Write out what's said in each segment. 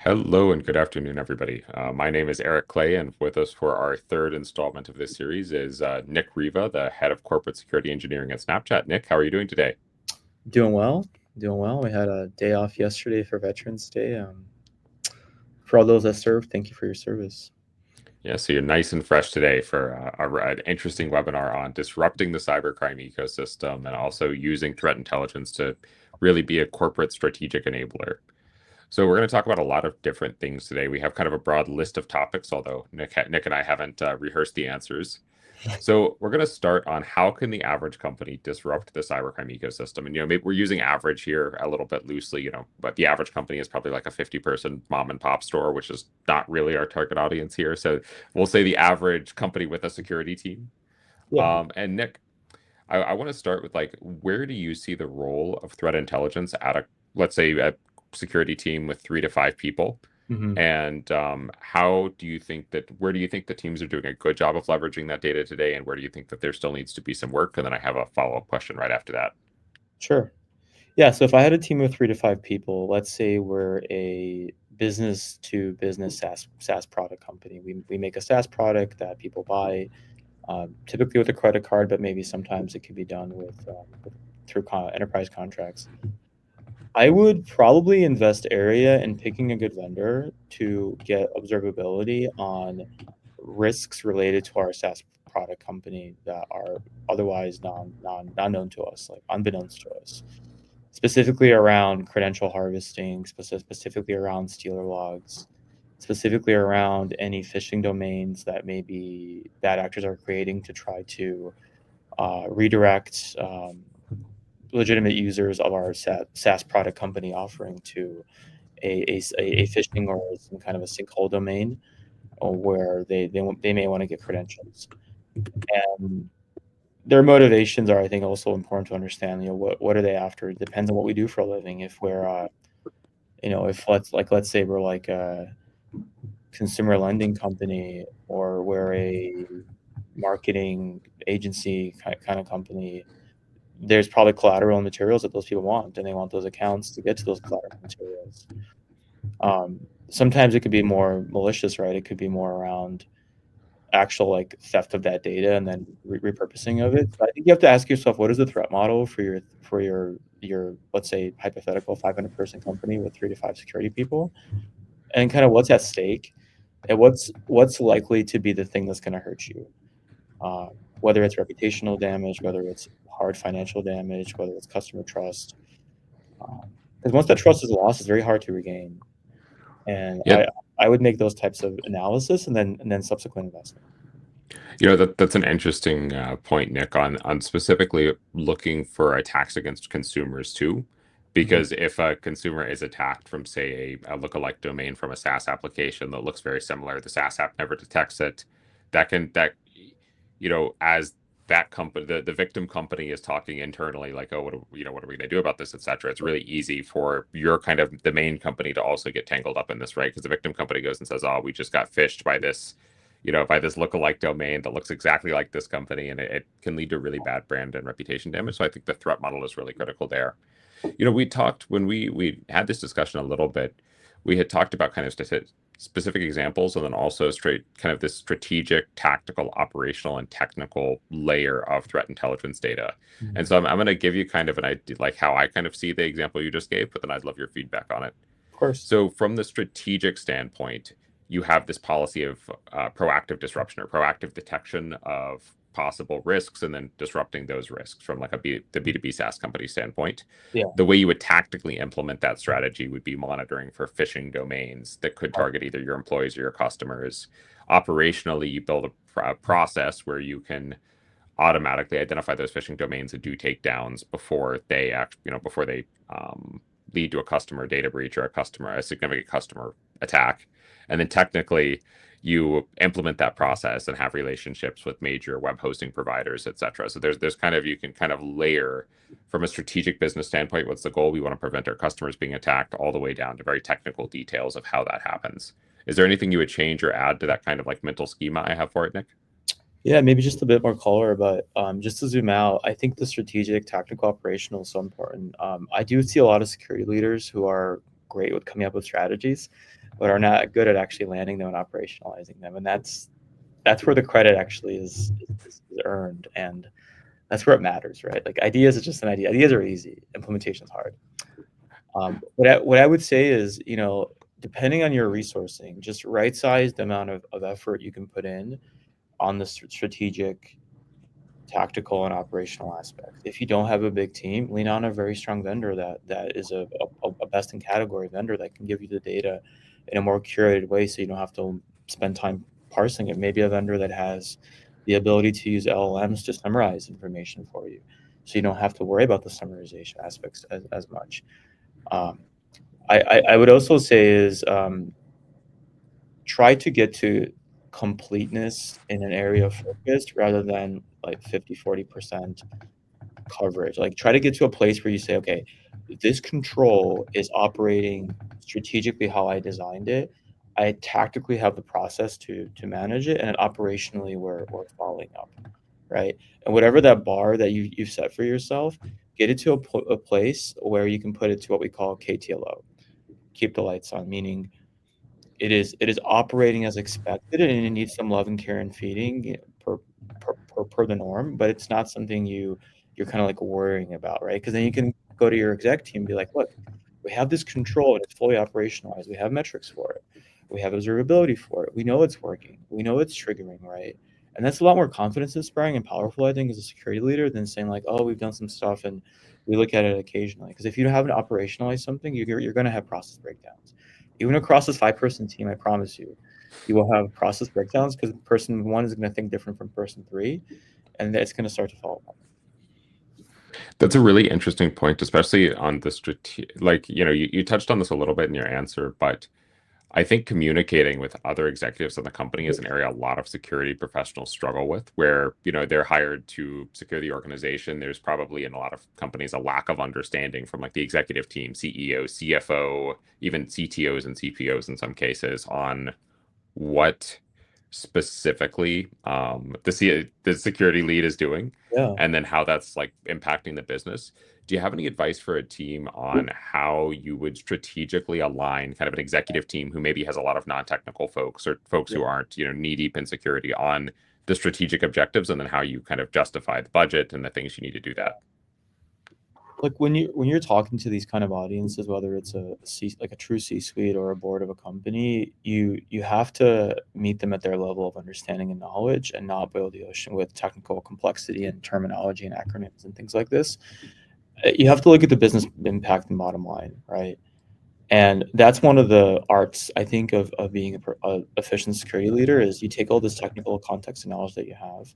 Hello and good afternoon, everybody. My name is Eric Clay, and with us for our third installment of this series is Nick Riva, the head of corporate security engineering at Snapchat. Nick, how are you doing today? Doing well, doing well. We had a day off yesterday for Veterans Day. For all those that serve, thank you for your service. Yeah, so you're nice and fresh today for an interesting webinar on disrupting the cybercrime ecosystem and also using threat intelligence to really be a corporate strategic enabler. So we're going to talk about a lot of different things today. We have kind of a broad list of topics, although Nick and I haven't rehearsed the answers. So we're going to start on how can the average company disrupt the cybercrime ecosystem? And maybe we're using average here a little bit loosely, but the average company is probably like a 50-person mom and pop store, which is not really our target audience here. So we'll say the average company with a security team. Yeah. And Nick, I want to start with like, where do you see the role of threat intelligence at let's say, a security team with 3 to 5 people? hmm And where do you think the teams are doing a good job of leveraging that data today? And where do you think that there still needs to be some work? And then I have a follow-up question right after that. Sure. Yeah. So if I had a team of 3 to 5 people, let's say we're a business to business SaaS product company. We make a SaaS product that people buy, typically with a credit card, but maybe sometimes it could be done through enterprise contracts. I would probably invest area in picking a good vendor to get observability on risks related to our SaaS product company that are otherwise not known to us, like unbeknownst to us. Specifically around credential harvesting, specifically around Stealer logs, specifically around any phishing domains that maybe bad actors are creating to try to redirect legitimate users of our SaaS product company offering to a phishing or some kind of a sinkhole domain, or where they may want to get credentials. And their motivations are, I think, also important to understand. What are they after? It depends on what we do for a living. If we're if let's say we're like a consumer lending company, or we're a marketing agency kind of company, there's probably collateral and materials that those people want, and they want those accounts to get to those collateral materials. Sometimes it could be more malicious, right? It could be more around actual like theft of that data and then repurposing of it. So I think you have to ask yourself, what is the threat model for your let's say hypothetical 500-person company with 3 to 5 security people, and kind of what's at stake, and what's likely to be the thing that's going to hurt you, whether it's reputational damage, whether it's hard financial damage, whether it's customer trust. Because once that trust is lost, it's very hard to regain. And Yeah, I would make those types of analysis and then subsequent investment. that's an interesting point, Nick, on specifically looking for attacks against consumers too. Mhm. Because if a consumer is attacked from, say, a lookalike domain from a SaaS application that looks very similar, the SaaS app never detects it. As that company, the victim company is talking internally, like, oh, what are we going to do about this, etc. It's really easy for your kind of the main company to also get tangled up in this, right? Because the victim company goes and says, oh, we just got phished by this, by this lookalike domain that looks exactly like this company, and it can lead to really bad brand and reputation damage. So I think the threat model is really critical there. We talked when we had this discussion a little bit. We had talked about kind of specific examples, and then also straight kind of this strategic, tactical, operational, and technical layer of threat intelligence data. And Mhm. so I'm going to give you kind of an idea, like how I kind of see the example you just gave, but then I'd love your feedback on it. Of course. So from the strategic standpoint, you have this policy of proactive disruption or proactive detection of possible risks and then disrupting those risks from like the B2B SaaS company standpoint. Yeah. The way you would tactically implement that strategy would be monitoring for phishing domains that could target either your employees or your customers. Operationally, you build a process where you can automatically identify those phishing domains and do takedowns before they lead to a customer data breach or a significant customer attack. And then technically, you implement that process and have relationships with major web hosting providers, et cetera. So there's kind of you can kind of layer from a strategic business standpoint, what's the goal? We want to prevent our customers being attacked, all the way down to very technical details of how that happens. Is there anything you would change or add to that kind of like mental schema I have for it, Nick? Yeah, maybe just a bit more color, but just to zoom out, I think the strategic, tactical, operational is so important. I do see a lot of security leaders who are great with coming up with strategies, but are not good at actually landing them and operationalizing them. And that's where the credit actually is earned, and that's where it matters, right? Like ideas is just an idea. Ideas are easy. Implementation is hard. What I would say is, depending on your resourcing, just right size the amount of effort you can put in on the strategic, tactical, and operational aspects. If you don't have a big team, lean on a very strong vendor that is a best in category vendor that can give you the data in a more curated way, so you don't have to spend time parsing it. Maybe a vendor that has the ability to use LLMs to summarize information for you, so you don't have to worry about the summarization aspects as much. Um, I would also say is try to get to completeness in an area of focus rather than like 50-40% coverage. Like try to get to a place where you say, okay, this control is operating strategically how I designed it. I tactically have the process to manage it, and operationally we're following up, right? And whatever that bar that you've set for yourself, get it to a place where you can put it to what we call KTLO, keep the lights on, meaning it is operating as expected, and it needs some love and care and feeding per the norm, but it's not something you're kind of like worrying about, right? Because then you can go to your exec team and be like, look, we have this control and it's fully operationalized. We have metrics for it. We have observability for it. We know it's working. We know it's triggering, right? And that's a lot more confidence inspiring and powerful, I think, as a security leader than saying like, oh, we've done some stuff and we look at it occasionally. Because if you haven't operationalized something, you're going to have process breakdowns. Even across this 5-person team, I promise you, you will have process breakdowns because person one is going to think different from person three, and it's going to start to fall apart. That's a really interesting point, especially on the like, you touched on this a little bit in your answer, but I think communicating with other executives in the company is an area a lot of security professionals struggle with, where, they're hired to secure the organization. There's probably in a lot of companies a lack of understanding from like the executive team, CEO, CFO, even CTOs and CPOs in some cases on what specifically the security lead is doing, Yeah. and then how that's like impacting the business. Do you have any advice for a team on how you would strategically align kind of an executive team who maybe has a lot of non-technical folks or folks Yeah. who aren't, knee deep in security on the strategic objectives, and then how you kind of justify the budget and the things you need to do that? Like when you're talking to these kind of audiences, whether it's like a true C-suite or a board of a company, you have to meet them at their level of understanding and knowledge, and not boil the ocean with technical complexity and terminology and acronyms and things like this. You have to look at the business impact and bottom line, right? And that's one of the arts, I think, of being a efficient security leader is you take all this technical context and knowledge that you have,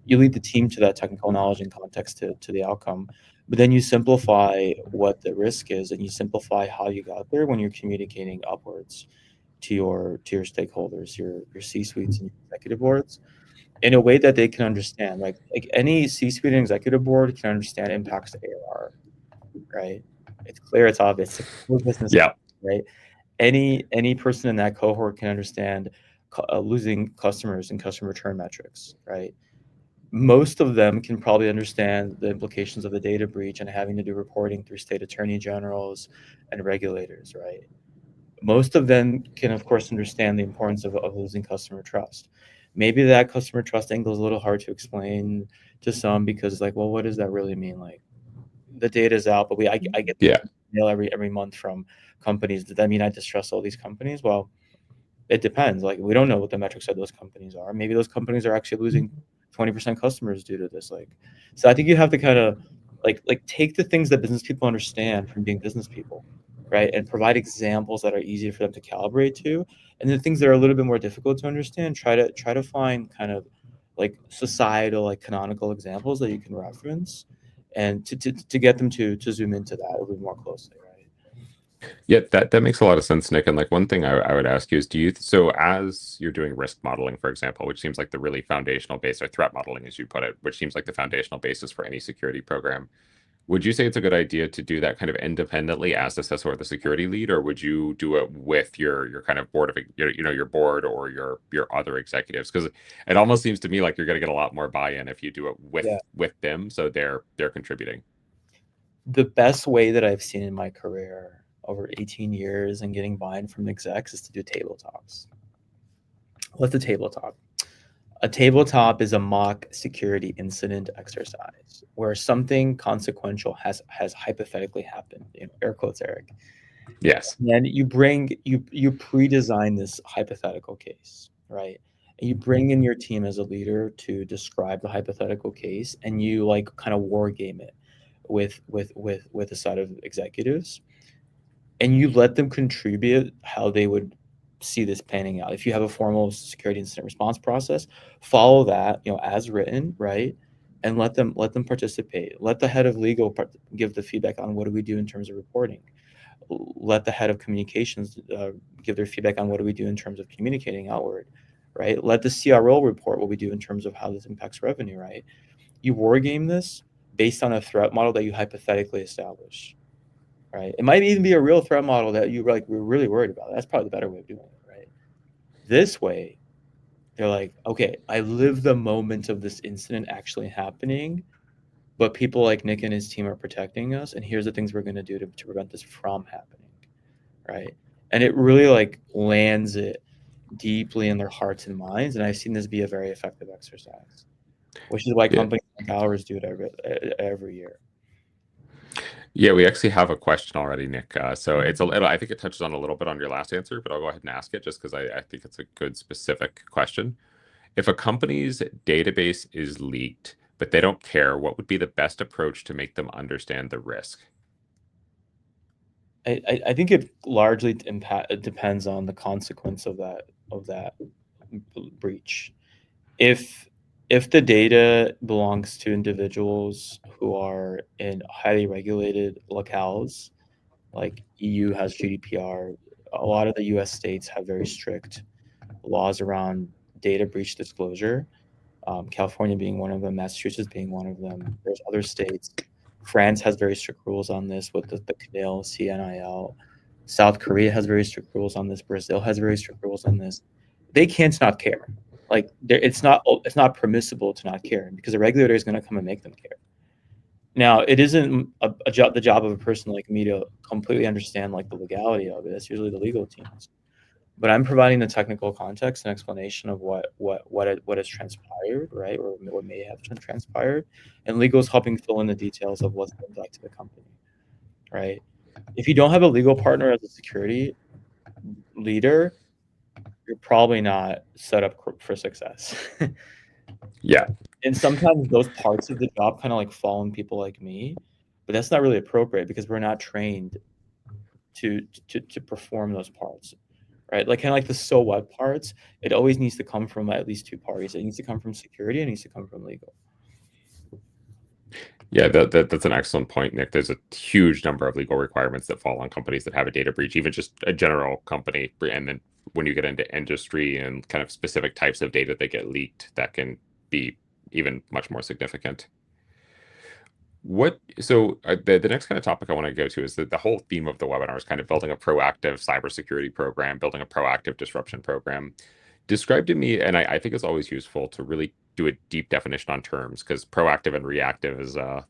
you lead the team to that technical knowledge and context to the outcome, but then you simplify what the risk is, and you simplify how you got there when you're communicating upwards to your stakeholders, your C-suites and your executive boards, in a way that they can understand. Like any C-suite and executive board can understand impacts to ARR, right? It's clear, it's obvious, it's a business, Yeah. right? Any person in that cohort can understand losing customers and customer return metrics, right? Most of them can probably understand the implications of a data breach and having to do reporting through state attorney generals and regulators, right? Most of them can, of course, understand the importance of losing customer trust. Maybe that customer trust angle is a little hard to explain to some because, like, well, what does that really mean? Like, the data is out, but I get Yeah. mail every month from companies. Does that mean I distrust all these companies? Well, it depends. Like, we don't know what the metrics of those companies are. Maybe those companies are actually losing 20% customers due to this. Like, so I think you have to kind of like take the things that business people understand from being business people, right? And provide examples that are easier for them to calibrate to. And the things that are a little bit more difficult to understand, try to find kind of like societal, like canonical examples that you can reference and to get them to zoom into that a little more closely, right? Yeah, that makes a lot of sense, Nick. And like one thing I would ask you is, so as you're doing risk modeling, for example, which seems like the really foundational base, or threat modeling, as you put it, which seems like the foundational basis for any security program, would you say it's a good idea to do that kind of independently as the CISO or the security lead, or would you do it with your kind of board of your board or your other executives? Because it almost seems to me like you're going to get a lot more buy-in if you do it Yeah. with them, so they're contributing. The best way that I've seen in my career over 18 years and getting buy-in from execs is to do tabletop. What's a tabletop? A tabletop is a mock security incident exercise where something consequential has hypothetically happened. Air quotes, Eric. Yes. And then you pre-design this hypothetical case, right? And you bring in your team as a leader to describe the hypothetical case, and you like kind of war game it with a set of executives, and you let them contribute how they would see this panning out. If you have a formal security incident response process, follow that, as written, right? And let them participate. Let the head of legal give the feedback on what do we do in terms of reporting. Let the head of communications give their feedback on what do we do in terms of communicating outward, right? Let the CRO report what we do in terms of how this impacts revenue, right? You war game this based on a threat model that you hypothetically establish, right? It might even be a real threat model that we're really worried about. That's probably the better way of doing it, right? This way, they're like, okay, I live the moment of this incident actually happening, but people like Nick and his team are protecting us, and here's the things we're going to do to prevent this from happening, right? And it really like lands it deeply in their hearts and minds. And I've seen this be a very effective exercise, which is why Yeah. companies like ours do it every year. Yeah, we actually have a question already, Nick. So it's a little, I think it touches on a little bit on your last answer, but I'll go ahead and ask it just because I think it's a good specific question. If a company's database is leaked, but they don't care, what would be the best approach to make them understand the risk? I think it largely it depends on the consequence of that breach. If if the data belongs to individuals who are in highly regulated locales, like EU has GDPR, a lot of the US states have very strict laws around data breach disclosure. California being one of them, Massachusetts being one of them. There's other states. France has very strict rules on this with the CNIL, CNIL. South Korea has very strict rules on this. Brazil has very strict rules on this. They can't not care. Like it's not permissible to not care because the regulator is going to come and make them care. Now, it isn't the job of a person like me to completely understand like the legality of it. It's usually the legal teams, but I'm providing the technical context and explanation of what has transpired, right, or what may have transpired, and legal is helping fill in the details of what's the impact to the company, right? If you don't have a legal partner as a security leader, you're probably not set up for success. Yeah. And sometimes those parts of the job kind of like fall on people like me, but that's not really appropriate because we're not trained to perform those parts, right? Like kind of like the so what parts, it always needs to come from at least two parties. It needs to come from security. It needs to come from legal. Yeah, that's an excellent point, Nick. There's a huge number of legal requirements that fall on companies that have a data breach, even just a general company. And then when you get into industry and kind of specific types of data that get leaked, that can be even much more significant. The next kind of topic I want to go to is that the whole theme of the webinar is kind of building a proactive cybersecurity program, building a proactive disruption program. Describe to me, and I think it's always useful to really do a deep definition on terms because proactive and reactive is, that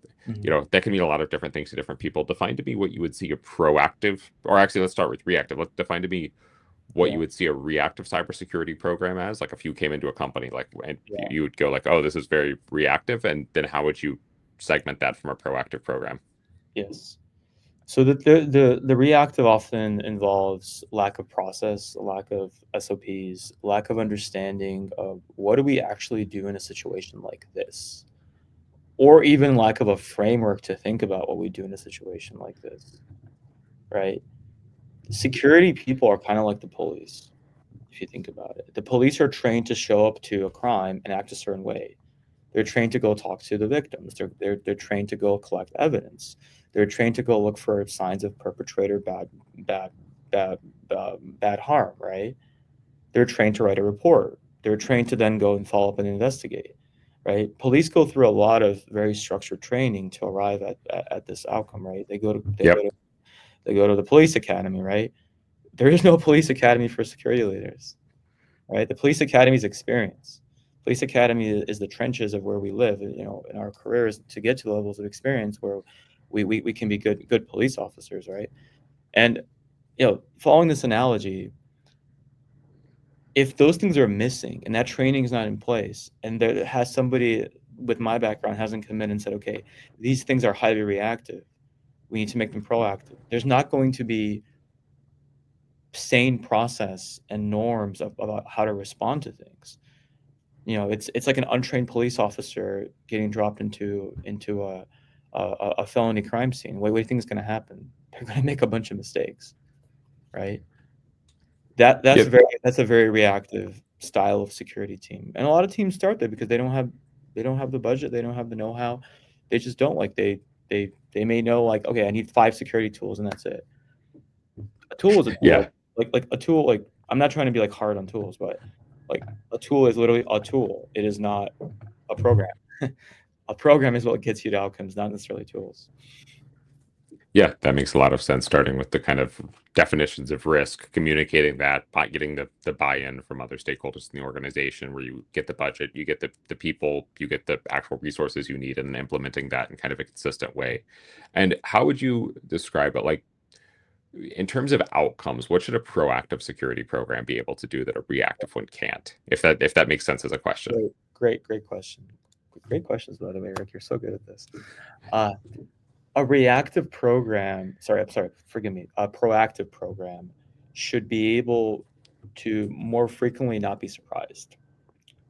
can mean a lot of different things to different people. Define to me what you would see a proactive, or actually, let's start with reactive. Let's define to me what Yeah, you would see a reactive cybersecurity program as. Like if you came into a company, like, and yeah, you would go like, oh, this is very reactive, and then how would you segment that from a proactive program? yes. So the reactive often involves lack of process, lack of SOPs, lack of understanding of what do we actually do in a situation like this, or even lack of a framework to think about what we do in a situation like this, right? Security people are kind of like the police, if you think about it. The police are trained to show up to a crime and act a certain way. They're trained to go talk to the victims. They're trained to go collect evidence. They're trained to go look for signs of perpetrator bad bad bad harm. Right? They're trained to write a report. They're trained to then go and follow up and investigate. Right? Police go through a lot of very structured training to arrive at this outcome. Right? Yep. They go to the police academy. Right? There is no police academy for security leaders, right? The police academy is experience. Police academy is the trenches of where we live, in our careers to get to levels of experience where we can be good police officers, right? And following this analogy, if those things are missing and that training is not in place, and there has somebody with my background hasn't come in and said, okay, these things are highly reactive, we need to make them proactive. There's not going to be sane process and norms about how to respond to things. It's like an untrained police officer getting dropped into a felony crime scene. What do you think is going to happen? They're going to make a bunch of mistakes, right? That's Yeah, a very reactive style of security team, and a lot of teams start there because they don't have the budget, they don't have the know-how, they just don't like they may know like, okay, I need 5 security tools and that's it. A tool is a tool, yeah, like a tool, like I'm not trying to be like hard on tools, but like a tool is literally a tool. It is not a program. A program is what gets you to outcomes, not necessarily tools. yeah. That makes a lot of sense. Starting with the kind of definitions of risk, communicating that, getting the buy-in from other stakeholders in the organization, where you get the budget, you get the people, you get the actual resources you need, and then implementing that in kind of a consistent way. And how would you describe it? Like, in terms of outcomes, what should a proactive security program be able to do that a reactive one can't? If that makes sense as a question. Great question. Great questions, by the way, Rick. You're so good at this. Uh, a reactive program, sorry, I'm sorry, forgive me, a proactive program should be able to more frequently not be surprised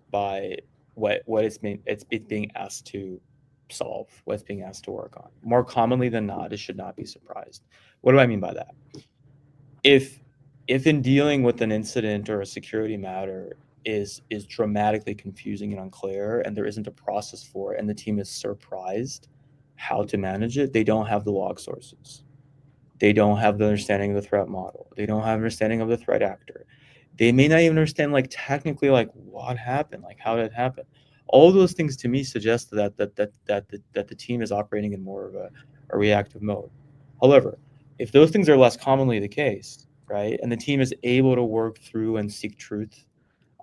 by what it's being asked to solve, what it's being asked to work on. More commonly than not, it should not be surprised. What do I mean by that? If if in dealing with an incident or a security matter is dramatically confusing and unclear, and there isn't a process for it, and the team is surprised how to manage it, they don't have the log sources. They don't have the understanding of the threat model. They don't have understanding of the threat actor. They may not even understand like technically like what happened, like how did it happen. All those things to me suggest that the team is operating in more of a reactive mode. However, if those things are less commonly the case, right, and the team is able to work through and seek truth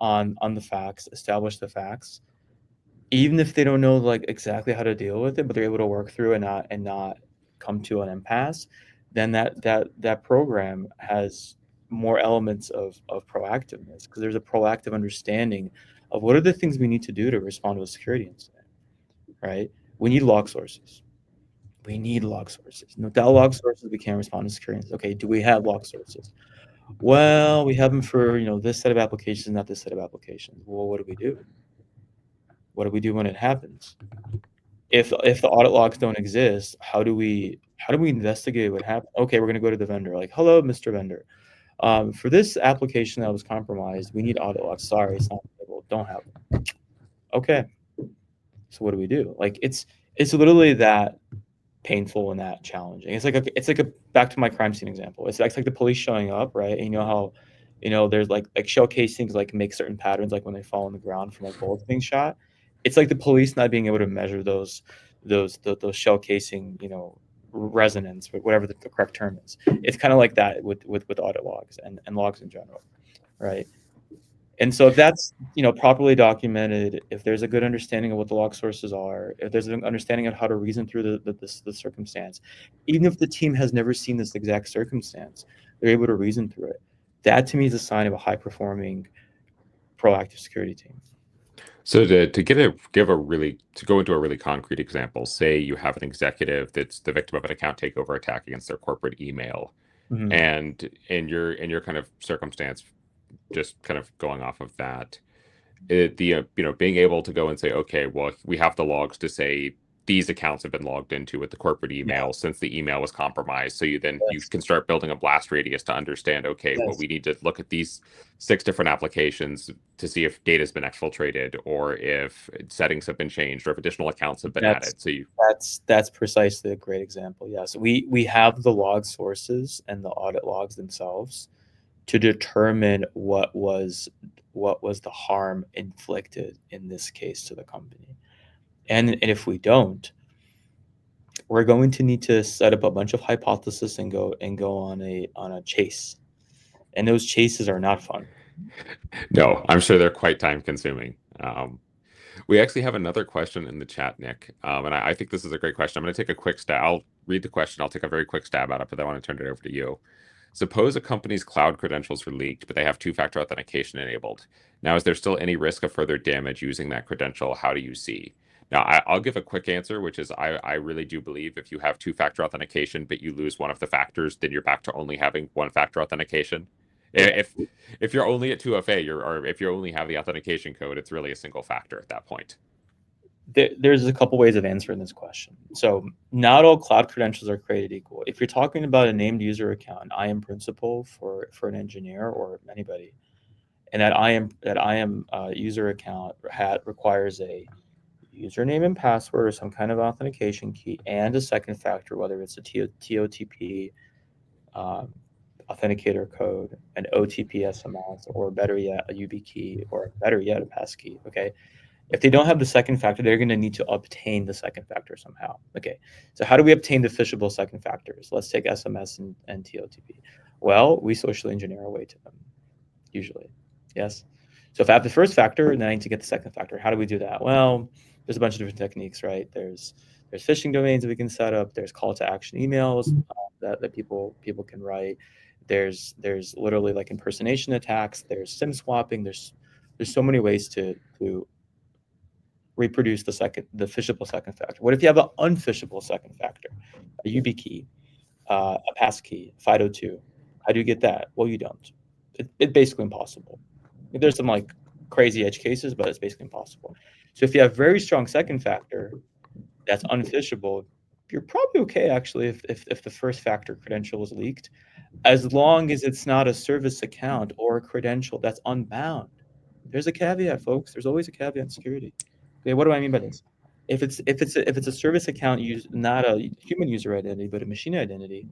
on the facts, establish the facts, even if they don't know like exactly how to deal with it, but they're able to work through and not come to an impasse, then that program has more elements of proactiveness because there's a proactive understanding of what are the things we need to do to respond to a security incident, right? We need log sources. We need log sources. Without log sources, we can't respond to security incidents. Okay, do we have log sources? Well, we have them for this set of applications, not this set of applications. Well, what do we do? What do we do when it happens? If the audit logs don't exist, how do we investigate what happened? Okay, we're going to go to the vendor. Like, hello, Mr. Vendor. For this application that was compromised, we need audit logs. Sorry, it's not available. Don't have them. Okay, so what do we do? Like, it's literally that painful and that challenging. It's like a back to my crime scene example. It's like the police showing up, right? And you know how, there's like shell casings like make certain patterns like when they fall on the ground from like bullets being shot. It's like the police not being able to measure those shell casing, resonance, whatever the correct term is. It's kind of like that with audit logs and logs in general, right? And so if that's properly documented, if there's a good understanding of what the log sources are, if there's an understanding of how to reason through the circumstance, even if the team has never seen this exact circumstance, they're able to reason through it. That to me is a sign of a high performing proactive security team. So to go into a really concrete example, say you have an executive that's the victim of an account takeover attack against their corporate email, Mhm. and in your kind of circumstance, just kind of going off of that, being able to go and say, okay, well, we have the logs to say these accounts have been logged into with the corporate Yeah. email since the email was compromised. So you Yes. can start building a blast radius to understand, okay, well, Yes. we need to look at these 6 different applications to see if data's been exfiltrated or if settings have been changed or if additional accounts have been That's added. So you that's precisely a great example. Yes, we have the log sources and the audit logs themselves to determine what was the harm inflicted in this case to the company. And if we don't, we're going to need to set up a bunch of hypotheses and go on a chase. And those chases are not fun. no, I'm sure they're quite time consuming. We actually have another question in the chat, Nick, and I think this is a great question. I'm going to take a quick stab. read the question. I'll take a very quick stab at it, but then I want to turn it over to you. Suppose a company's cloud credentials were leaked, but they have two-factor authentication enabled. Now, is there still any risk of further damage using that credential? How do you see? Now, I'll give a quick answer, which is I really do believe if you have two-factor authentication, but you lose one of the factors, then you're back to only having one-factor authentication. Yeah. If you're only at 2FA, or if you only have the authentication code, it's really a single factor at that point. There's a couple ways of answering this question. So not all cloud credentials are created equal. If you're talking about a named user account, I am principal for an engineer or anybody, and that I am user account requires a username and password or some kind of authentication key and a second factor, whether it's a TOTP authenticator code, an OTP SMS, or better yet, a YubiKey, or better yet, a passkey. Okay. If they don't have the second factor, they're going to need to obtain the second factor somehow. Okay, so how do we obtain the phishable second factors? Let's take SMS and TOTP. Well, we socially engineer our way to them, usually. Yes. So if I have the first factor and then I need to get the second factor, how do we do that? Well, there's a bunch of different techniques, right? There's phishing domains that we can set up. There's call to action emails that people can write. There's literally like impersonation attacks. There's SIM swapping. There's so many ways to reproduce the phishable second factor. What if you have an unphishable second factor, a YubiKey, a passkey, FIDO2? How do you get that? Well, you don't. It's basically impossible. There's some like crazy edge cases, but it's basically impossible. So if you have very strong second factor that's unphishable, you're probably okay actually if the first factor credential is leaked, as long as it's not a service account or a credential that's unbound. There's a caveat, folks. There's always a caveat in security. Okay, what do I mean by this? If it's a service account used not a human user identity but a machine identity,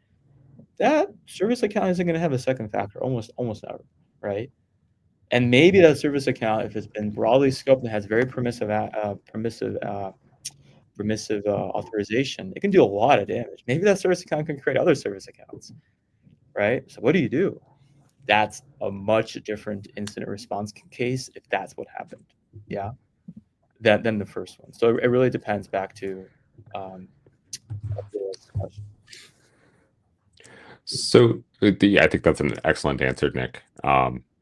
that service account isn't going to have a second factor almost never, right? And maybe that service account, if it's been broadly scoped and has very permissive authorization, it can do a lot of damage. Maybe that service account can create other service accounts, right? So what do you do? That's a much different incident response case if that's what happened. Yeah. Than the first one. So it really depends back to this question. So I think that's an excellent answer, Nick.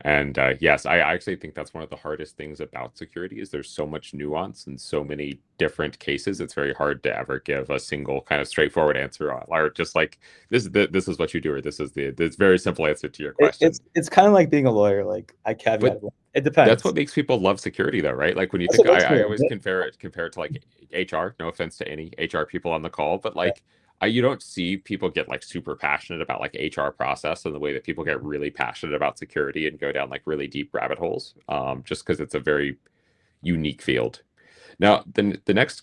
And yes, I actually think that's one of the hardest things about security is there's so much nuance and so many different cases. It's very hard to ever give a single kind of straightforward answer or just like this is what you do or this very simple answer to your question. It's kind of like being a lawyer. Like I caveat But it that's depends. what makes people love security though, right? Like when you That's think what makes me I love always it. compare it to like HR, no offense to any HR people on the call, but Yeah. like you don't see people get like super passionate about like HR process and the way that people get really passionate about security and go down like really deep rabbit holes, just because it's a very unique field. Now, the next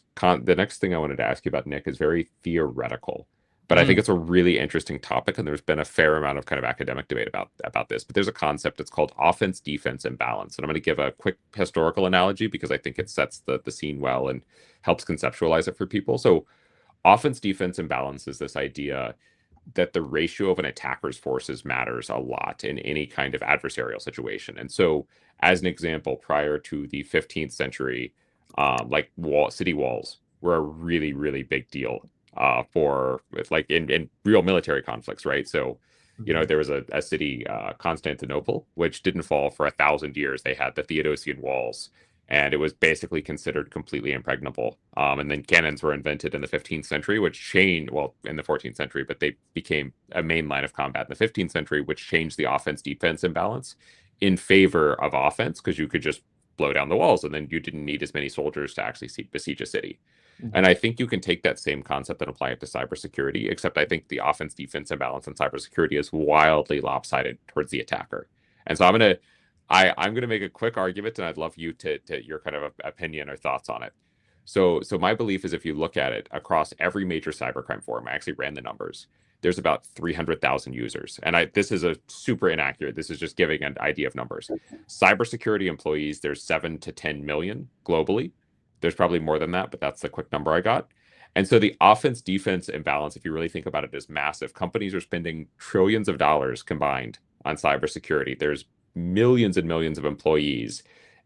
thing I wanted to ask you about, Nick, is very theoretical, but I think Mm. it's a really interesting topic, and there's been a fair amount of kind of academic debate about this. But there's a concept, it's called offense, defense, and balance. And I'm going to give a quick historical analogy because I think it sets the scene well and helps conceptualize it for people. So offense, defense, and balance is this idea that the ratio of an attacker's forces matters a lot in any kind of adversarial situation. And so, as an example, prior to the 15th century, city walls were a really, really big deal for like in real military conflicts, right? So, Mhm. there was a city, Constantinople, which didn't fall for 1,000 years. They had the Theodosian walls, and it was basically considered completely impregnable. And then cannons were invented in the 15th century, which changed, well, in the 14th century, but they became a main line of combat in the 15th century, which changed the offense defense imbalance in favor of offense because you could just blow down the walls and then you didn't need as many soldiers to actually besiege a city. And Mhm. I think you can take that same concept and apply it to cybersecurity, except I think the offense defense imbalance in cybersecurity is wildly lopsided towards the attacker. And so I'm gonna make a quick argument, and I'd love you to your kind of opinion or thoughts on it. So my belief is if you look at it across every major cybercrime forum, I actually ran the numbers. There's about 300,000 users, and this is a super inaccurate. This is just giving an idea of numbers. Cybersecurity employees, there's 7 to 10 million globally. There's probably more than that, but that's the quick number I got. And so the offense defense imbalance, if you really think about it, is massive. Companies are spending trillions of dollars combined on cybersecurity. There's millions and millions of employees,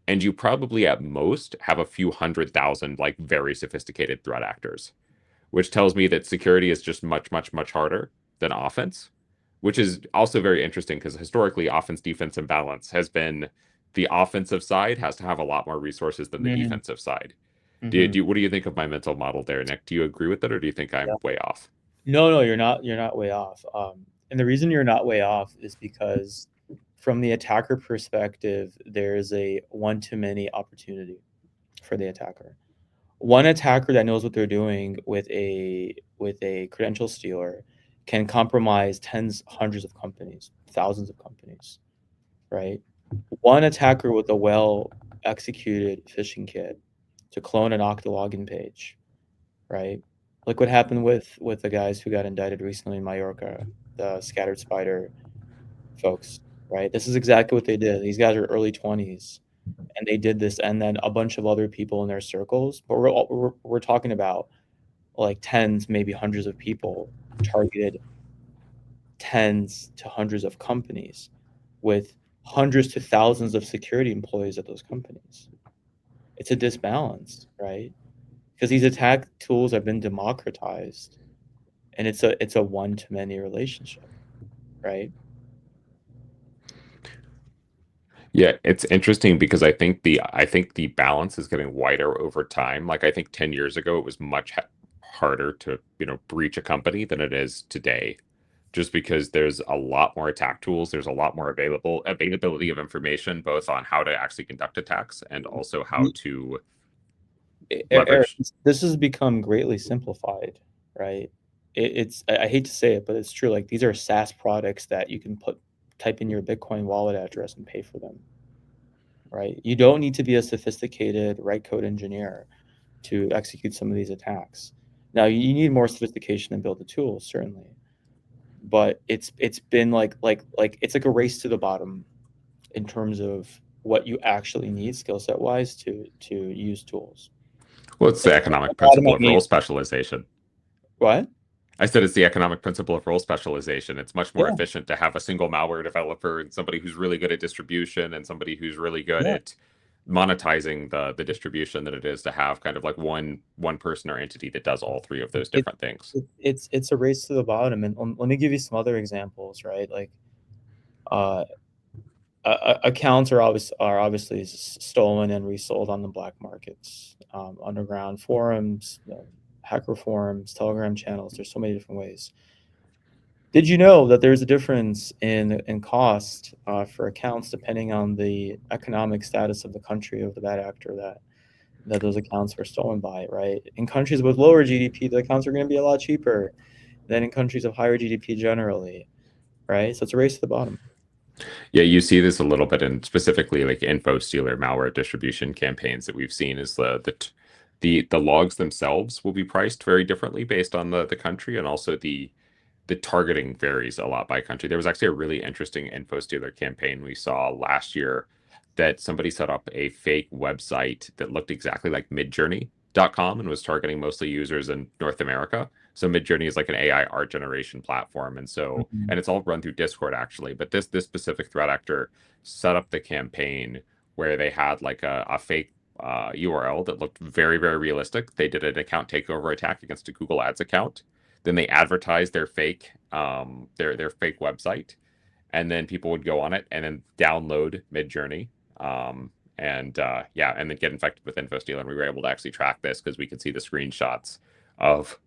and you probably at most have a few 100,000 like very sophisticated threat actors. which tells me that security is just much, much, much harder than offense, which is also very interesting because historically, offense, defense, and balance has been the offensive side has to have a lot more resources than the Mm, defensive side. mhm. What do you think of my mental model there, Nick? Do you agree with it, or do you think I'm Yeah. way off? No, no, you're not. You're not way off. And the reason you're not way off is because, from the attacker perspective, there's a one-to-many opportunity for the attacker. One attacker that knows what they're doing with a credential stealer can compromise tens, hundreds of companies, thousands of companies, right? One attacker with a well executed phishing kit to clone an Okta login page, right? Like what happened with the guys who got indicted recently in Mallorca, the scattered spider folks, right? This is exactly what they did. These guys are early 20s and they did this, and then a bunch of other people in their circles, but we're talking about like tens, maybe hundreds of people, targeted tens to hundreds of companies with hundreds to thousands of security employees at those companies. It's a disbalance, right? Because these attack tools have been democratized, and it's a one to many relationship, right? Yeah, it's interesting because I think the balance is getting wider over time. Like I think 10 years ago it was much harder to, breach a company than it is today. Just because there's a lot more attack tools, there's a lot more availability of information both on how to actually conduct attacks and also how to Eric, leverage. this has become greatly simplified, right? I hate to say it, but it's true. Like these are SaaS products that you can type in your Bitcoin wallet address and pay for them, right? You don't need to be a sophisticated write code engineer to execute some of these attacks. Now you need more sophistication and build the tools, certainly, but it's been like it's like a race to the bottom in terms of what you actually need skill set wise to use tools. Well, it's the economic principle of role Automate specialization. what? I said it's the economic principle of role specialization. It's much more Yeah, efficient to have a single malware developer and somebody who's really good at distribution and somebody who's really good yeah. at monetizing the distribution than it is to have kind of like one person or entity that does all three of those It, different things. it's a race to the bottom, and let me give you some other examples, right? Like, uh, accounts are obviously stolen and resold on the black markets, underground forums, hacker forums, Telegram channels. There's so many different ways. Did you know that there's a difference in cost for accounts depending on the economic status of the country of the bad actor that those accounts were stolen by, right? In countries with lower GDP, the accounts are going to be a lot cheaper than in countries of higher GDP generally, right? So it's a race to the bottom. Yeah, you see this a little bit in specifically like info stealer malware distribution campaigns that we've seen is the logs themselves will be priced very differently based on the country and also the targeting varies a lot by country. There was actually a really interesting info stealer campaign we saw last year that somebody set up a fake website that looked exactly like midjourney.com and was targeting mostly users in North America. So Midjourney is like an AI art generation platform, Mhm. and it's all run through Discord actually. But this specific threat actor set up the campaign where they had like a fake URL that looked very, very realistic. They did an account takeover attack against a Google Ads account. Then they advertised their fake website, and then people would go on it and then download Midjourney, and then get infected with InfoSteal. And we were able to actually track this because we could see the screenshots of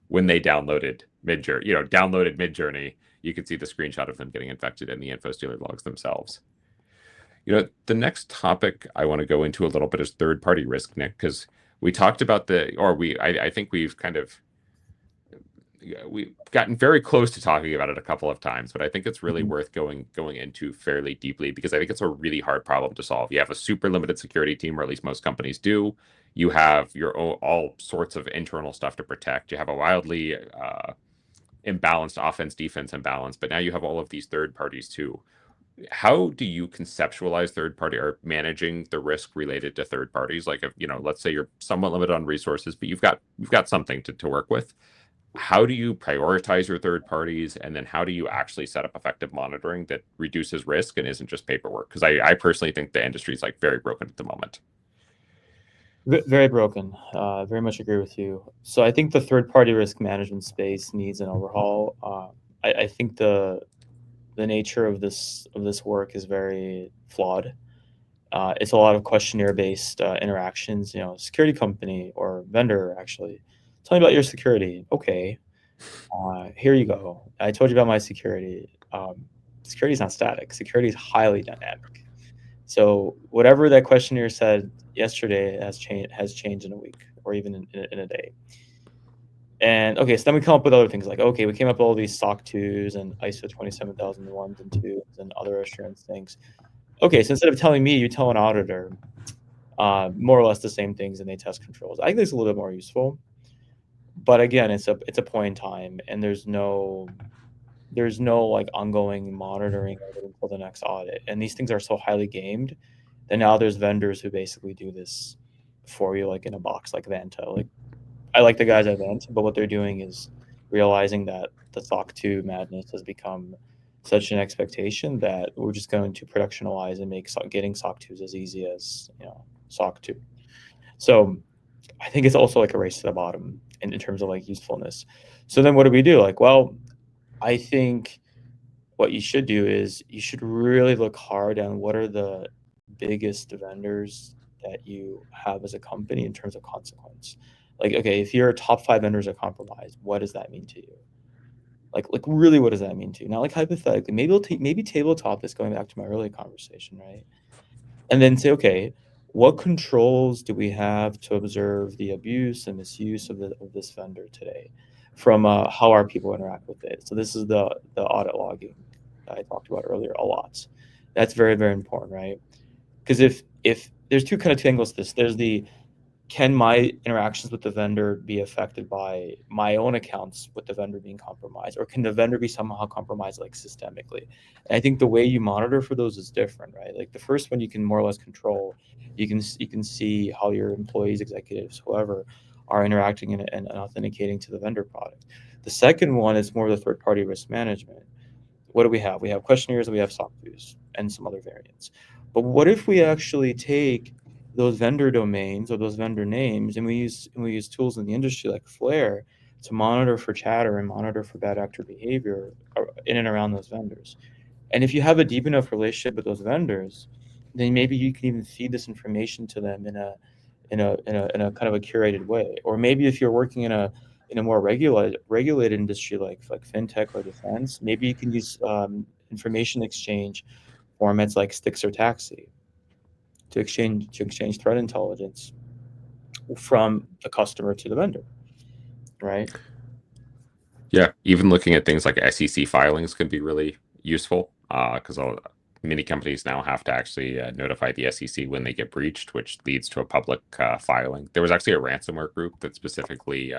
when they downloaded Midjourney. You could see the screenshot of them getting infected in the InfoStealer logs themselves. The next topic I want to go into a little bit is third-party risk, Nick, because we talked about I think we've kind of we've gotten very close to talking about it a couple of times, but I think it's really Mhm. worth going into fairly deeply because I think it's a really hard problem to solve. You have a super limited security team, or at least most companies do. You have your all sorts of internal stuff to protect. You have a wildly imbalanced offense defense imbalance, but now you have all of these third parties too. How do you conceptualize third party or managing the risk related to third parties? Like if let's say you're somewhat limited on resources, but you've got something to work with. How do you prioritize your third parties, and then how do you actually set up effective monitoring that reduces risk and isn't just paperwork? Because I personally think the industry is like very broken at the moment. Very broken. Very much agree with you. So I think the third party risk management space needs an overhaul. I think the nature of this work is very flawed. It's a lot of questionnaire based interactions. You know, security company or vendor actually. Tell me about your security. Okay, here you go. I told you about my security. Security is not static. Security is highly dynamic. So whatever that questionnaire said yesterday has changed in a week or even in a day. And okay, so then we come up with other things like okay, we came up with all these SOC 2s and ISO 27001s and 2s and other assurance things. Okay, so instead of telling me, you tell an auditor more or less the same things and they test controls. I think it's a little bit more useful. But again, it's a point in time and there's no like ongoing monitoring of it until the next audit. And these things are so highly gamed that now there's vendors who basically do this for you, like in a box, like Vanta. Like I like the guys at Vanta, but what they're doing is realizing that the SOC 2 madness has become such an expectation that we're just going to productionalize and make getting SOC 2s as easy as SOC 2. So I think it's also like a race to the bottom in terms of like usefulness. So then what do we do? Like, well, I think what you should do is you should really look hard on what are the biggest vendors that you have as a company in terms of consequence. Like, okay, if your top five vendors are compromised, what does that mean to you? Like really, what does that mean to you? Not like hypothetically. Maybe maybe tabletop this going back to my earlier conversation, right? And then say, okay, what controls do we have to observe the abuse and misuse of this vendor today from how our people interact with it? So this is the audit logging that I talked about earlier a lot. That's very, very important, right? Because if there's two angles to this. There's the can my interactions with the vendor be affected by my own accounts with the vendor being compromised, or can the vendor be somehow compromised like systemically? And I think the way you monitor for those is different, right? Like the first one you can more or less control. You can see how your employees, executives, whoever are interacting and authenticating to the vendor product. The second one is more the third party risk management. What do we have? We have questionnaires and we have SOC 2s and some other variants. But what if we actually take those vendor domains or those vendor names and we use tools in the industry like Flare to monitor for chatter and monitor for bad actor behavior in and around those vendors. And if you have a deep enough relationship with those vendors, then maybe you can even feed this information to them in a kind of a curated way. Or maybe if you're working in a more regulated industry like fintech or defense, maybe you can use information exchange formats like Stix or Taxi to exchange threat intelligence from the customer to the vendor, right? Yeah, even looking at things like SEC filings can be really useful because many companies now have to actually notify the SEC when they get breached, which leads to a public filing. There was actually a ransomware group that specifically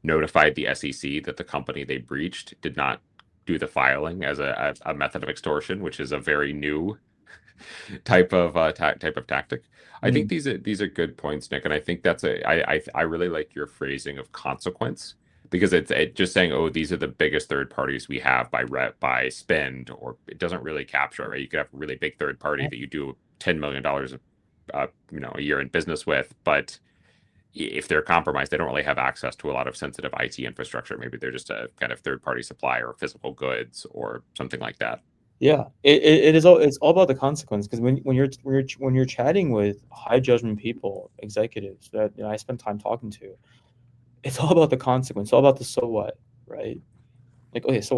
notified the SEC that the company they breached did not do the filing as a method of extortion, which is a very new type of tactic. I think Mm. these are good points, Nick, and I think that's I really like your phrasing of consequence because it's just saying, oh, these are the biggest third parties we have by spend, or it doesn't really capture it, right? You could have a really big third party that you do $10 million a year in business with, but if they're compromised, they don't really have access to a lot of sensitive IT infrastructure. Maybe they're just a kind of third party supplier of physical goods or something like that. Yeah, it is all it's all about the consequence because when you're chatting with high judgment people, executives that I spend time talking to, it's all about the consequence. It's all about the so what, right? Like, okay, so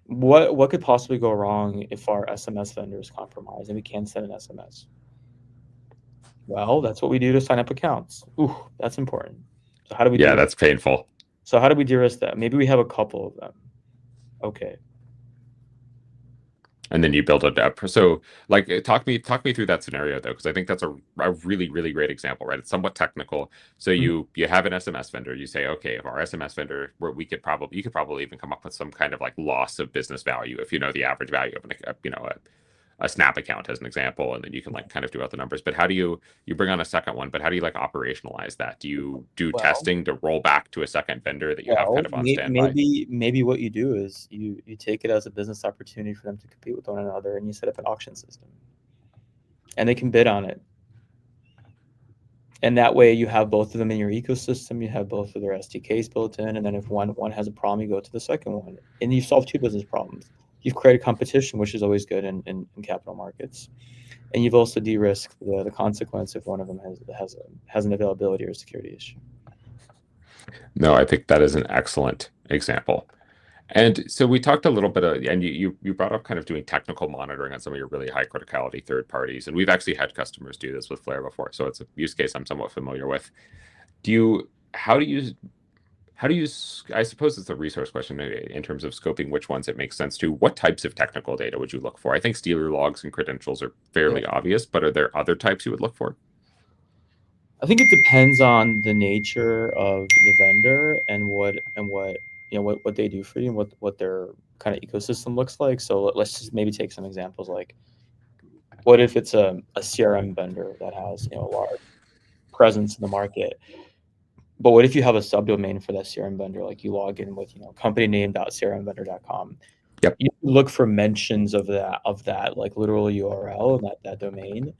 what? What could possibly go wrong if our SMS vendor is compromised and we can't send an SMS? Well, that's what we do to sign up accounts. Ooh, that's important. So how do we Yeah, de that's painful. so how do we de-risk that? Maybe we have a couple of them. Okay. And then you build it up. So, like, talk me through that scenario though, because I think that's a really great example, right? It's somewhat technical. So Mhm. you have an SMS vendor. You say, okay, if our SMS vendor, where you could probably even come up with some kind of like loss of business value if you know the average value of a Snap account as an example, and then you can like kind of do out the numbers. But how do you bring on a second one? But how do you like operationalize that? Do you do Well, testing to roll back to a second vendor that you have kind of on standby? maybe what you do is you take it as a business opportunity for them to compete with one another, and you set up an auction system, and they can bid on it. And that way you have both of them in your ecosystem, you have both of their SDKs built in, and then if one has a problem, you go to the second one, and you solve two business problems. You've created competition, which is always good in capital markets, and you've also de-risked the consequence if one of them has an availability or a security issue. No, I think that is an excellent example. And so we talked a little bit, and you brought up kind of doing technical monitoring on some of your really high criticality third parties, and we've actually had customers do this with Flare before, so it's a use case I'm somewhat familiar with. Do you, how do you, how do you, I suppose it's a resource question in terms of scoping which ones it makes sense to. What types of technical data would you look for? I think Stealer logs and credentials are Yeah. fairly obvious, but are there other types you would look for? I think it depends on the nature of the vendor and what what they do for you and what their kind of ecosystem looks like. So let's just maybe take some examples. Like, what if it's a CRM vendor that has a large presence in the market, but what if you have a subdomain for that CRM vendor? Like, you log in with company name.crmvendor.com. Yep. You look for mentions of that like literal URL and that domain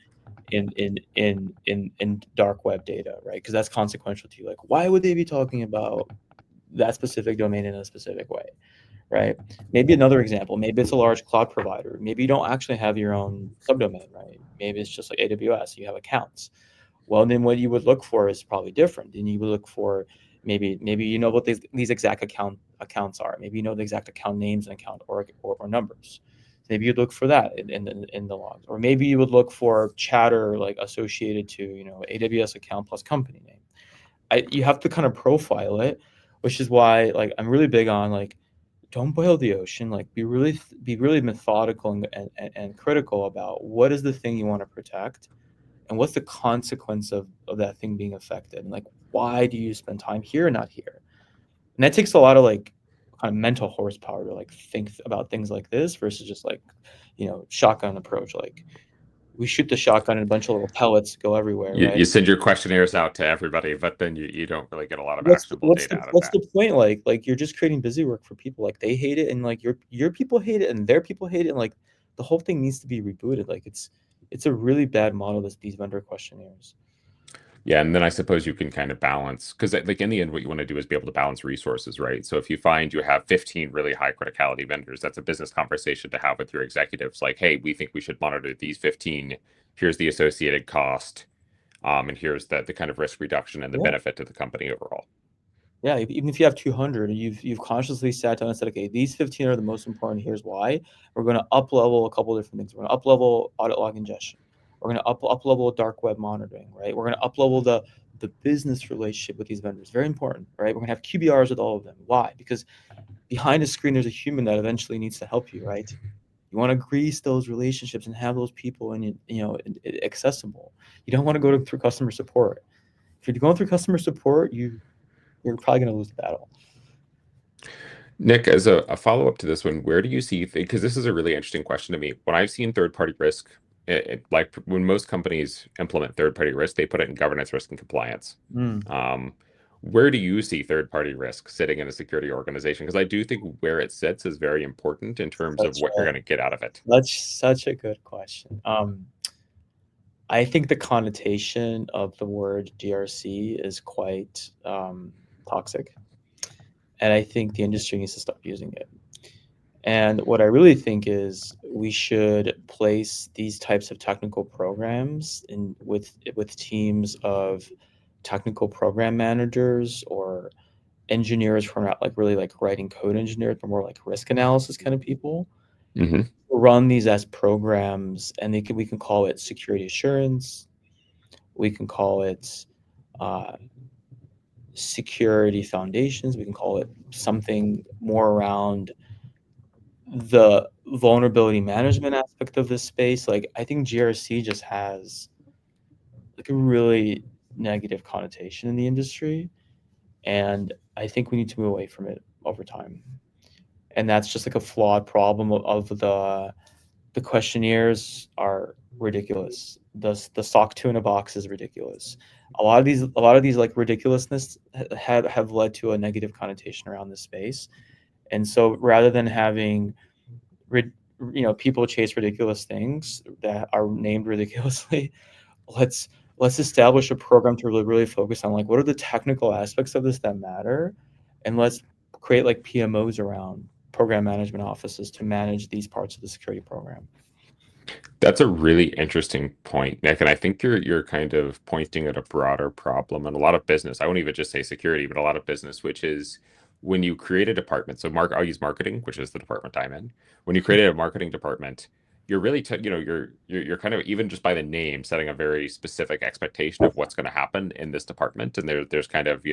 in dark web data, right? Because that's consequential to you. Like, why would they be talking about that specific domain in a specific way, right? Maybe another example, maybe it's a large cloud provider. Maybe you don't actually have your own subdomain, right? Maybe it's just like AWS, you have accounts. Well, then what you would look for is probably different. And you would look for maybe you know what these exact accounts are. Maybe you know the exact account names and account or numbers. Maybe you'd look for that in the logs, or maybe you would look for chatter like associated to AWS account plus company name. You have to kind of profile it, which is why like I'm really big on like don't boil the ocean. Like be really methodical and critical about what is the thing you want to protect and what's the consequence of that thing being affected, and like why do you spend time here and not here. And that takes a lot of like kind of mental horsepower to like think about things like this versus just like shotgun approach. Like, we shoot the shotgun and a bunch of little pellets go everywhere, You right? send your questionnaires out to everybody, but then you don't really get a lot of what's actionable what's data the out of what's that. the point? Like you're just creating busy work for people. Like, they hate it, and like your people hate it, and their people hate it, and like the whole thing needs to be rebooted. Like, it's a really bad model, these vendor questionnaires. Yeah, and then I suppose you can kind of balance because, like, in the end, what you want to do is be able to balance resources, right? So if you find you have 15 really high criticality vendors, that's a business conversation to have with your executives. Like, hey, we think we should monitor these 15. Here's the associated cost, and here's the kind of risk reduction and the Yeah. benefit to the company overall. Yeah, even if you have 200 and you've consciously sat down and said, okay, these 15 are the most important. Here's why. We're going to up level a couple different things. We're going to up level audit log ingestion. We're going to up level dark web monitoring, right? We're going to up level the business relationship with these vendors. Very important, right? We're going to have QBRs with all of them. Why? Because behind a screen, there's a human that eventually needs to help you, right? You want to grease those relationships and have those people accessible. You don't want to go through customer support. If you're going through customer support, you're probably going to lose the battle. Nick, as a follow-up to this one, where do you see, because this is a really interesting question to me. When I've seen third-party risk, like when most companies implement third-party risk, they put it in governance, risk, and compliance. Mm. Um, where do you see third-party risk sitting in a security organization? Because I do think where it sits is very important in terms of Such what you're a going to get out of it. such a good question. I think the connotation of the word GRC is quite toxic, and I think the industry needs to stop using it. And what I really think is we should place these types of technical programs in with teams of technical program managers or engineers who are not like really like writing code engineers, but more like risk analysis kind of people. Hmm. Run these as programs, and we can call it security assurance. We can call it uh, security foundations. We can call it something more around the vulnerability management aspect of this space. Like, I think GRC just has like a really negative connotation in the industry, and I think we need to move away from it over time. And that's just like a flawed problem of the questionnaires are ridiculous. The SOC 2 in a box is ridiculous. A lot of these like ridiculousness have led to a negative connotation around this space. And so rather than having people chase ridiculous things that are named ridiculously, let's let's establish a program to really focus on like what are the technical aspects of this that matter, and let's create like PMOs around program management offices to manage these parts of the security program. That's a really interesting point, Nick, and I think you're kind of pointing at a broader problem in a lot of business. I won't even just say security, but a lot of business, which is when you create a department. So, I'll use marketing, which is the department I'm in. When you create a marketing department, you're really, you're kind of even just by the name setting a very specific expectation of what's going to happen in this department, and there's kind of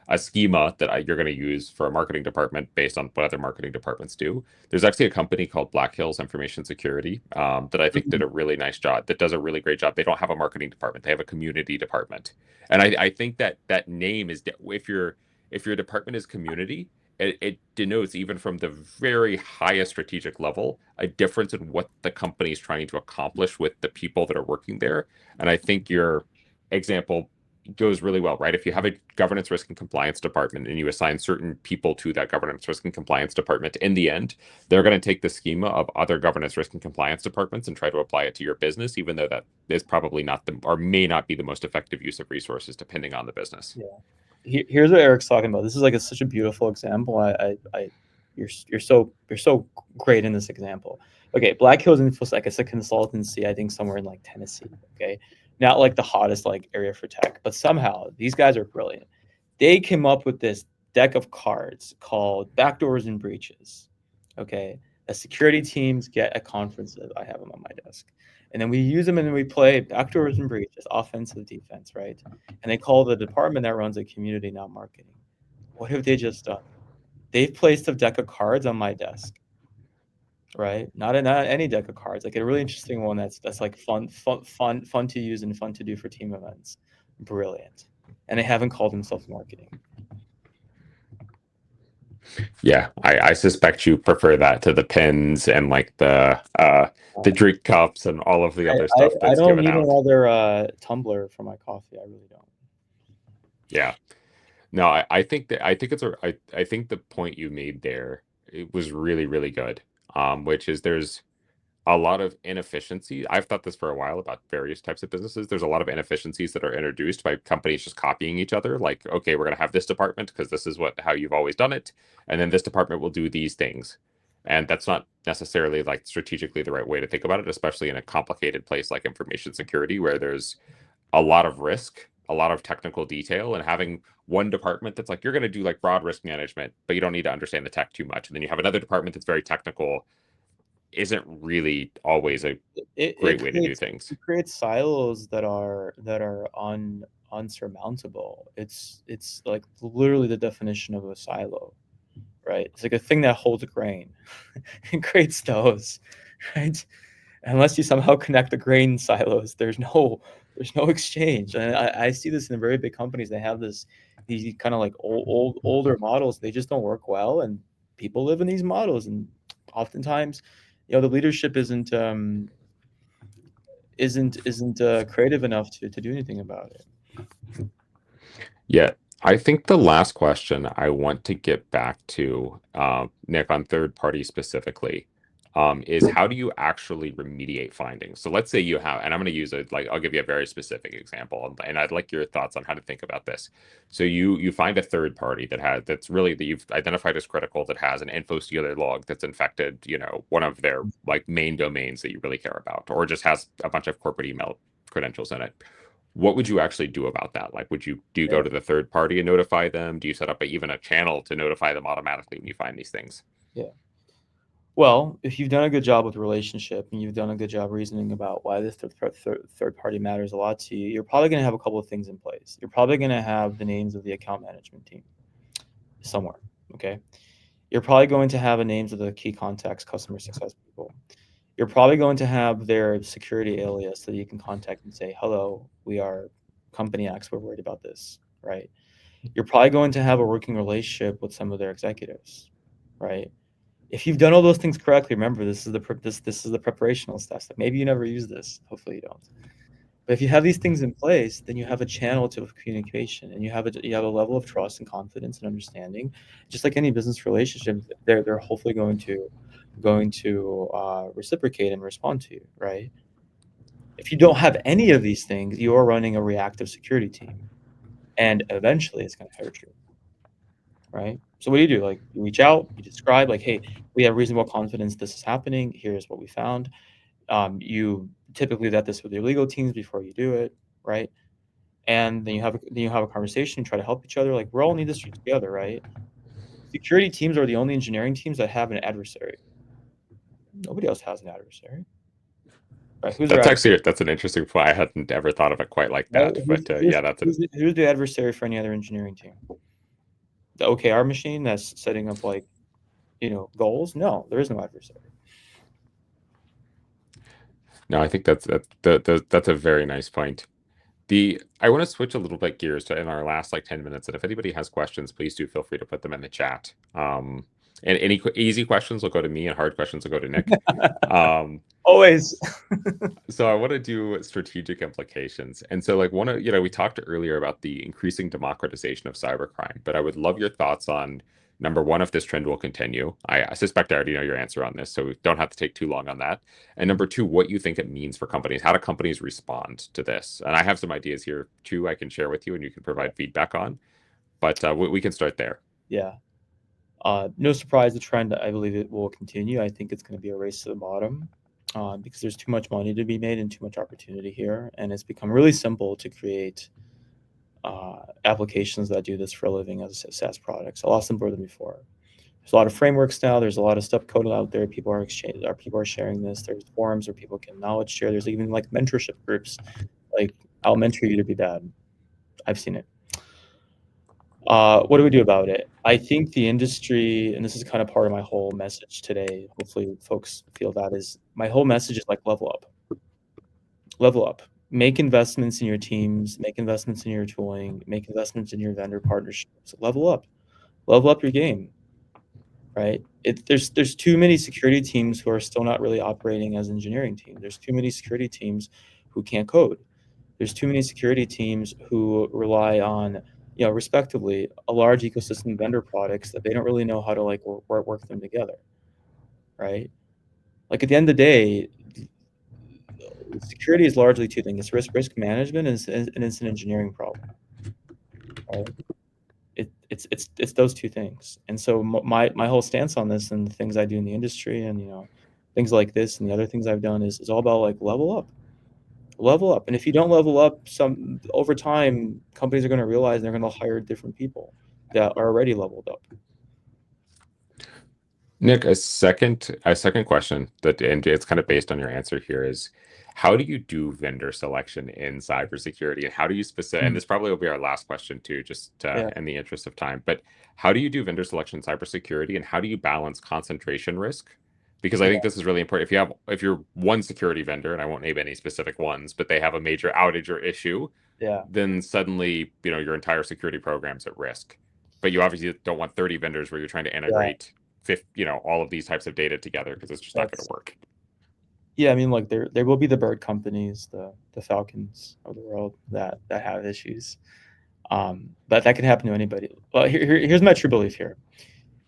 a schema that you're going to use for a marketing department based on what other marketing departments do. There's actually a company called Black Hills Information Security that I think did Mhm. a really nice job, that does a really great job. They don't have a marketing department; they have a community department, and I think that that name is if your department is community, it denotes even from the very highest strategic level a difference in what the company is trying to accomplish with the people that are working there. And I think your example goes really well, right? If you have a governance, risk, and compliance department and you assign certain people to that governance, risk, and compliance department, in the end, they're going to take the schema of other governance, risk, and compliance departments and try to apply it to your business, even though that is probably not the or may not be the most effective use of resources, depending on the business. Yeah. Here's what Eric's talking about. This is like such a beautiful example. You're so great in this example. Okay, Black Hills InfoSec is a consultancy, I think somewhere in like Tennessee. Okay, not like the hottest like area for tech, but somehow these guys are brilliant. They came up with this deck of cards called backdoors and breaches. Okay, that security teams get at conferences. I have them on my desk, and then we use them and then we play backdoors and breaches, offensive, defense, right? And they call the department that runs a community, not marketing. What have they just done? They've placed a deck of cards on my desk, right? Not any deck of cards, like a really interesting one that's like fun to use and fun to do for team events. Brilliant. And they haven't called themselves marketing. Yeah, I suspect you prefer that to the pins and like the Uh, drink cups and all of the I, other I, stuff I that's don't given need out. another tumbler for my coffee. I really don't. Yeah. No, I think that I think it's a I think the point you made there, it was really, really good. Which is there's a lot of inefficiency. I've thought this for a while about various types of businesses. There's a lot of inefficiencies that are introduced by companies just copying each other. Like, okay, we're going to have this department because this is what how you've always done it, and then this department will do these things. And that's not necessarily like strategically the right way to think about it, especially in a complicated place like information security, where there's a lot of risk, a lot of technical detail, and having one department that's like you're going to do like broad risk management, but you don't need to understand the tech too much. And then you have another department that's very technical, isn't really always a It great way to do creates things. silos that are unsurmountable. It's like literally the definition of a silo, right? It's like a thing that holds a grain. It creates those, right? Unless you somehow connect the grain silos, there's no exchange. And I see this in very big companies. They have these kind of like older models. They just don't work well, and people live in these models. And oftentimes, the leadership isn't creative enough to do anything about it. Yeah, I think the last question I want to get back to, Nick, on third party specifically, is how do you actually remediate findings? So let's say you have, and I'm going to use a like I'll give you a very specific example, and I'd like your thoughts on how to think about this. So you find a third party that's really that you've identified as critical, that has an info stealer log that's infected, one of their like main domains that you really care about, or just has a bunch of corporate email credentials in it. What would you actually do about that? Like, do you go Yeah. to the third party and notify them? Do you set up even a channel to notify them automatically when you find these things? Yeah. Well, if you've done a good job with relationship and you've done a good job reasoning about why this third party matters a lot to you, you're probably going to have a couple of things in place. You're probably going to have the names of the account management team somewhere. Okay. You're probably going to have the names of the key contacts, customer success people. You're probably going to have their security alias that you can contact and say, hello, we are company X, we're worried about this, right? You're probably going to have a working relationship with some of their executives, right? If you've done all those things correctly, remember this is the preparational steps. Like maybe you never use this. Hopefully you don't. But if you have these things in place, then you have a channel to communication, and you have a level of trust and confidence and understanding. Just like any business relationship, they're hopefully going to reciprocate and respond to you, right? If you don't have any of these things, you are running a reactive security team, and eventually it's going to hurt you, right? So what do? Like, you reach out, you describe, like, hey, we have reasonable confidence this is happening. Here's what we found. You typically vet this with your legal teams before you do it, right? And then you have a conversation, try to help each other. Like, we're all in the industry together, right? Security teams are the only engineering teams that have an adversary. Nobody else has an adversary, right? Who's their That's adversary? actually that's an interesting point. I hadn't ever thought of it quite like Right? that. Who's But who's yeah, that's an who's the, who's the adversary for any other engineering team? The OKR machine that's setting up, like, goals? No, there is no adversary. no. I think that's a very nice point. I want to switch a little bit gears to in our last like 10 minutes, and if anybody has questions, please do feel free to put them in the chat. And any easy questions will go to me, and hard questions will go to Nick. Um, Always. so I want to do strategic implications. And so like one of, we talked earlier about the increasing democratization of cybercrime, but I would love your thoughts on number one, if this trend will continue. I suspect I already know your answer on this, so we don't have to take too long on that. And number two, what you think it means for companies. How do companies respond to this? And I have some ideas here too I can share with you and you can provide feedback on. But we can start there. Yeah. No surprise, the trend, I believe it will continue. I think it's going to be a race to the bottom, because there's too much money to be made and too much opportunity here. And it's become really simple to create applications that do this for a living as SaaS products. A lot simpler than before. There's a lot of frameworks now. There's a lot of stuff coded out there. People are sharing this. There's forums where people can knowledge share. There's even like mentorship groups, like, I'll mentor you to be bad. I've seen it. What do we do about it? I think the industry, and this is kind of part of my whole message today, hopefully folks feel that, is my whole message is like, level up. Level up. Make investments in your teams, make investments in your tooling, make investments in your vendor partnerships. Level up. Level up your game, right? There's too many security teams who are still not really operating as engineering teams. There's too many security teams who can't code. There's too many security teams who rely on, respectively, a large ecosystem of vendor products that they don't really know how to, like, work them together, right? Like, at the end of the day, security is largely two things: it's risk management, and it's an engineering problem, right? It's those two things. And so my whole stance on this, and the things I do in the industry, and things like this and the other things I've done, is all about, like, level up. Level up. And if you don't level up, some over time, companies are going to realize they're going to hire different people that are already leveled up. Nick, a second question that, and it's kind of based on your answer here, is how do you do vendor selection in cybersecurity, and how do you and Mm. this probably will be our last question too, just Yeah, in the interest of time, but how do you do vendor selection in cybersecurity, and how do you balance concentration risk? Because I think yeah, this is really important. If you're one security vendor, and I won't name any specific ones, but they have a major outage or issue, yeah. then suddenly, your entire security program's at risk. But you obviously don't want 30 vendors where you're trying to Yeah, integrate all of these types of data together because it's just not going to that's work. yeah. I mean, like, there will be the bird companies, the Falcons of the world that have issues. But that can happen to anybody. Well, here's my true belief here.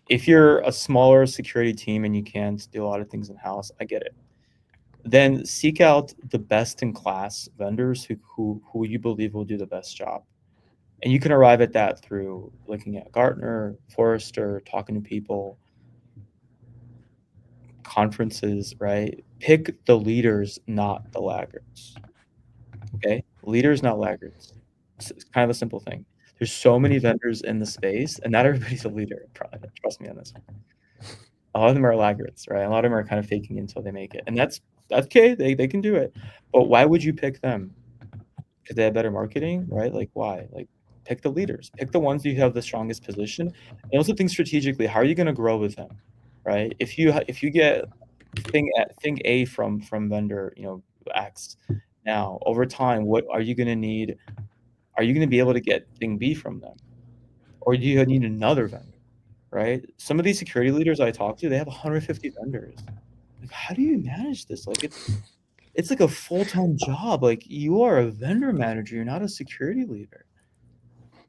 If you're a smaller security team and you can't do a lot of things in house, I get it. Then seek out the best in class vendors who you believe will do the best job. And you can arrive at that through looking at Gartner, Forrester, talking to people, conferences, right? Pick the leaders, not the laggards. Okay? Leaders, not laggards. It's kind of a simple thing. There's so many vendors in the space, and not everybody's a leader. Trust me on this one. A lot of them are laggards, right? A lot of them are kind of faking it until they make it. And that's okay. They can do it. But why would you pick them? Because they have better marketing, right? Like, why? Like, pick the leaders, pick the ones you have the strongest position, and also think strategically. How are you going to grow with them, right? If you get thing A from vendor, X, now over time, what are you going to need? Are you going to be able to get thing B from them, or do you need another vendor, right? Some of these security leaders I talk to, they have 150 vendors. Like, how do you manage this? Like, it's like a full-time job. Like, you are a vendor manager. You're not a security leader.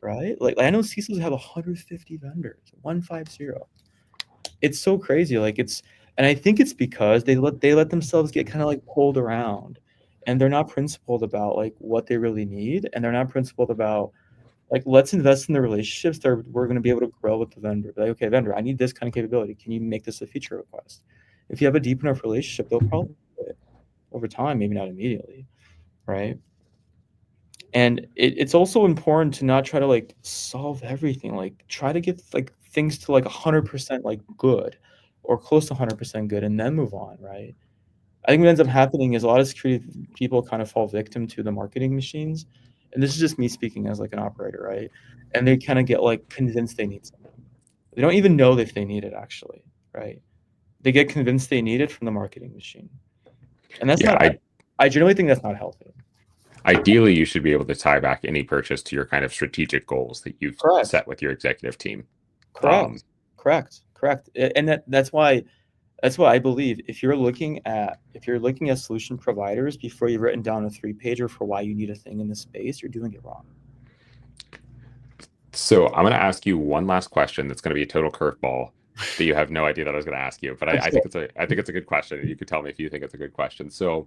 Right? Like, I know CISOs have 150 vendors, 150. It's so crazy. Like, and I think it's because they let themselves get kind of like pulled around. and they're not principled about like what they really need, and they're not principled about like, let's invest in the relationships that we're going to be able to grow with the vendor. Like, okay, vendor, I need this kind of capability. Can you make this a feature request? If you have a deep enough relationship, they'll probably do it over time, maybe not immediately, right? And it's also important to not try to like solve everything. Like, try to get like things to like 100% like good or close to 100% good, and then move on, right? I think what ends up happening is a lot of security people kind of fall victim to the marketing machines. And this is just me speaking as like an operator, right? And they kind of get like convinced they need something. They don't even know if they need it actually, right? They get convinced they need it from the marketing machine. And that's Yeah, not, I generally think that's not healthy. ideally you should be able to tie back any purchase to your kind of strategic goals that you've Correct. set with your executive team. Correct. Correct. And that's why I believe if you're looking at solution providers before you've written down a 3-pager for why you need a thing in this space, you're doing it wrong. So I'm going to ask you one last question that's going to be a total curveball that you have no idea that I was going to ask you, but I think it's a good question, and you could tell me if you think it's a good question. So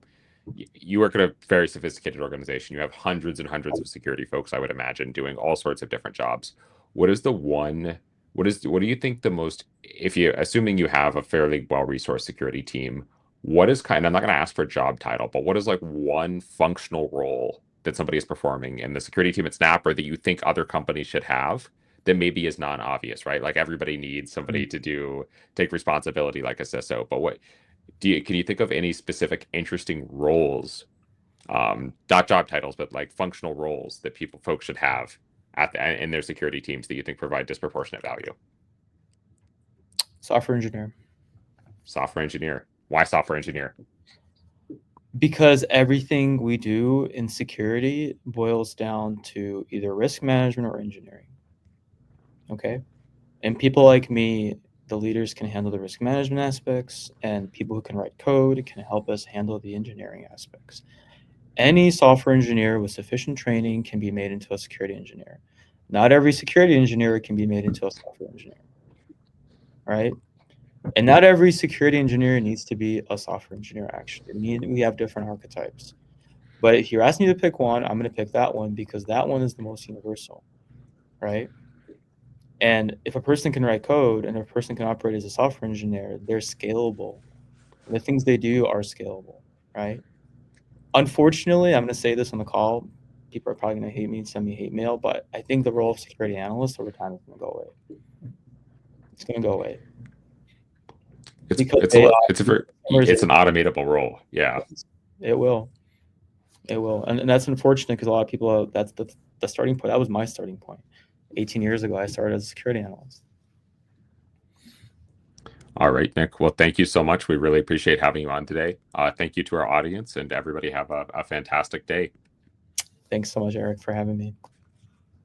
you work at a very sophisticated organization. You have hundreds and hundreds of security folks, I would imagine, doing all sorts of different jobs. What is the one? What do you think the most? If you assuming you have a fairly well-resourced security team, what is kind? I'm not going to ask for a job title, but what is like one functional role that somebody is performing in the security team at Snap, or that you think other companies should have that maybe is non-obvious, right? Like everybody needs somebody to take responsibility like a CISO, but what can you think of any specific interesting roles, not job titles, but like functional roles that folks should have in their security teams that you think provide disproportionate value? Software engineer. Software engineer. Why software engineer? Because everything we do in security boils down to either risk management or engineering. Okay. And people like me, the leaders, can handle the risk management aspects, and people who can write code can help us handle the engineering aspects. Any software engineer with sufficient training can be made into a security engineer. Not every security engineer can be made into a software engineer, right? And not every security engineer needs to be a software engineer, actually. We have different archetypes. But if you're asking me to pick one, I'm going to pick that one because that one is the most universal, right? And if a person can write code and a person can operate as a software engineer, they're scalable. The things they do are scalable, right? Unfortunately, I'm going to say this on the call. People are probably going to hate me and send me hate mail, but I think the role of security analyst over time is going to go away. It's going to go away because AI, it's an automatable role. Yeah. it will. It will. And that's unfortunate because a lot of people, that's the starting point. That was my starting point. 18 years ago, I started as a security analyst. All right, Nick. Well, thank you so much. We really appreciate having you on today. Thank you to our audience, and everybody have a fantastic day. Thanks so much, Eric, for having me.